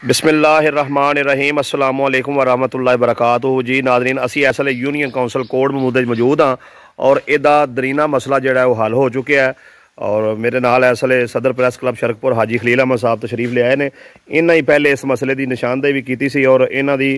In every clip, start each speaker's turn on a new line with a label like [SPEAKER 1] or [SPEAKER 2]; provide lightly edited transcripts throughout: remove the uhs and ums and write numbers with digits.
[SPEAKER 1] बिस्मिल्लाहिर्रहमानिर्रहीम अस्सलामु अलैकुम वरहमतुल्लाहि वबरकातुहू। जी नाज़रीन, असी इसले यूनियन काउंसिल कोर्ट महमूद मौजूद हाँ और इहदा दरीना मसला जिहड़ा है हल हो चुका है। और मेरे नाल इसले सदर प्रैस क्लब शरकपुर हाजी खलील अहमद साहब तशरीफ ले आए ने। इन्हां ही पहले इस मसले की निशानदेही भी की सी और इन्हां दी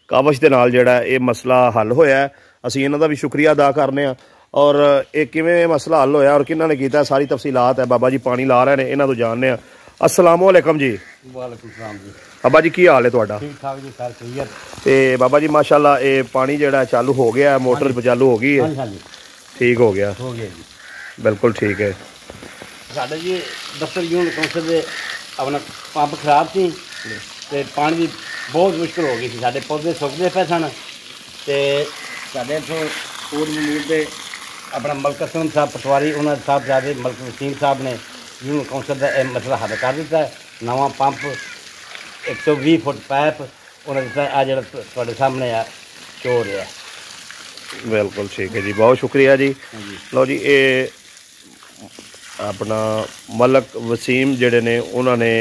[SPEAKER 1] कावश दे नाल जिहड़ा ये मसला हल होया है। असी इन्हां दा भी शुक्रिया अदा करने और ये किवें मसला हल होया और किन्हां ने कीता सारी तफसीलात है बाबा जी पानी ला रहे हैं, इन्हां तों जानने आ। अस्सलामु अलैकुम जी।
[SPEAKER 2] वालेकुम सलाम जी।
[SPEAKER 1] बाबा जी की हाल है तुहाडा?
[SPEAKER 2] ठीक ठाक जी, सर खैरियत।
[SPEAKER 1] ते बाबा जी माशाल्लाह ये पानी जिहड़ा चालू हो गया है, मोटर चालू हो गई है?
[SPEAKER 2] हाँ जी,
[SPEAKER 1] ठीक हो गया
[SPEAKER 2] जी,
[SPEAKER 1] बिल्कुल ठीक है।
[SPEAKER 2] साडे जी दफ्तर यूनियन काउंसिल दे अपना पंप खराब सी ते पानी की बहुत मुश्किल हो गई थी। साडे पौधे सुकदे पे सन ते साडे इत्थों कोट महमूद दे अपना मलक असलम साहब पटवारी उन्होंने साहब ज़्यादा मलक वसीम साहब ने यूनियन काउंसिल का यह मसला हल कर दिता है। नवा पंप 120 फुट पैप उन्होंने दिता आ जो थोड़े सामने आ शो हो रहा है।
[SPEAKER 1] बिल्कुल ठीक है जी, बहुत शुक्रिया जी। लो जी ये अपना मलक वसीम जिहड़े ने उन्होंने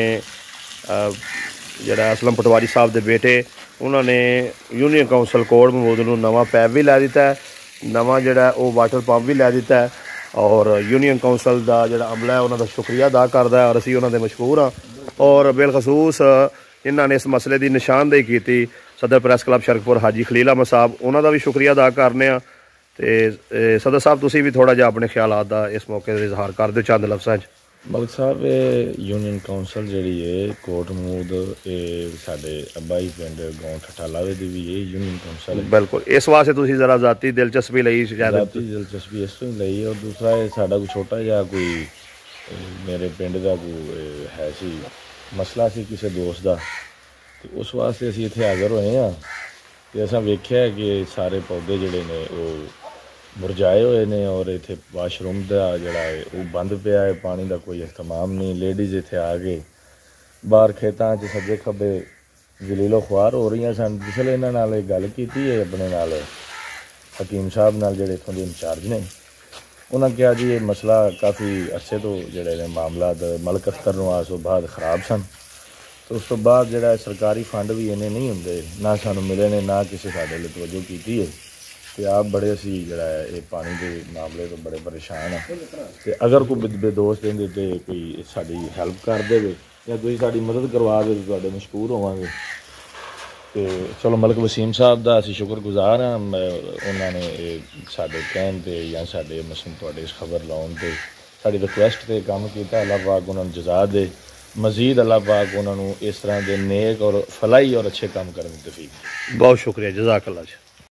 [SPEAKER 1] जिहड़ा असलम पटवारी साहब के बेटे उन्होंने यूनियन काउंसिल कोर्ट महमूद नूं नवा पैप भी लै दिता है, नवा जिहड़ा वो वाटर पंप भी लै दिता है और यूनियन काउंसिल का जिहड़ा अमला है उन्होंने शुक्रिया अदा करता है और असीं उन्होंने मशहूर हाँ। और बिलखसूस इन्होंने इस मसले की निशानदेही की सदर प्रैस क्लब शरकपुर हाजी खलील अहमद साहब उन्होंने भी शुक्रिया अदा करने। तो सदर साहब तुसीं भी थोड़ा जिहा अपने ख्यालात का इस मौके पर इजहार कर दो चंद लफ्ज़ां च।
[SPEAKER 3] मलिक साहब यूनियन काउंसिल जी है कोट महमूद ये साडे अब्बाई पिंड गाँव ठठालावे दी भी ये यूनियन काउंसिल है।
[SPEAKER 1] बिल्कुल इस वास्ते तुसीं जरा ज़ाती दिलचस्पी लई?
[SPEAKER 3] ज़ाती दिलचस्पी इस तो ही लई और दूसरा है साडा कोई छोटा जिहा कोई मेरे पिंड का कोई है सी मसला सी किसी दोस्त का, तो उस वास्ते असीं इत्थे हाज़र होए हाँ। तो असां वेख्या कि सारे पौधे जिहड़े ने वो मुरझाए हुए ने और इत्थे वाशरूम का जिहड़ा है वो बंद पिया है, पानी का कोई इहतमाम नहीं। लेडीज़ इत्थे आ गए बाहर खेतां च सज्जे खब्बे जलीलो ख्वार हो रही सन। जिसले इन्हां नाल गल कीती है अपने नाल हकीम साहब नाल जिहड़े इत्थों दे इंचार्ज ने, उन्होंने कहा जी ये मसला काफ़ी अरसे तो जिहड़े ने मामलात मलक अख्तर नूं आस तो बाद खराब सन। तो उस तो बाद जिहड़ा सरकारी फंड भी इन्ने नहीं होंदे, ना सानूं मिले ने ना किसी साडे लई तवज्जो कीती है। तो आप बड़े असी जरा ये पानी के मामले तो बड़े परेशान हैं। तो अगर कोई बेदोस्त देंगे तो कोई साड़ी हैल्प कर दे या तुम साड़ी मदद करवा दे तो मशहूर होवांगे। तो चलो मलक वसीम साहब का असी शुक्रगुजार हाँ, उन्होंने साडे कहन ते या साडे मसलन तुहाडे इस खबर लाउन ते साडी रिक्वेस्ट ते काम कीता। अल्लाह पाक उन्होंने जज़ा दे, मजीद अल्लाह पाक उन्होंने इस तरह के नेक और फलाई और अच्छे काम करने की तौफीक।
[SPEAKER 1] बहुत शुक्रिया, जज़ाकल्लाह।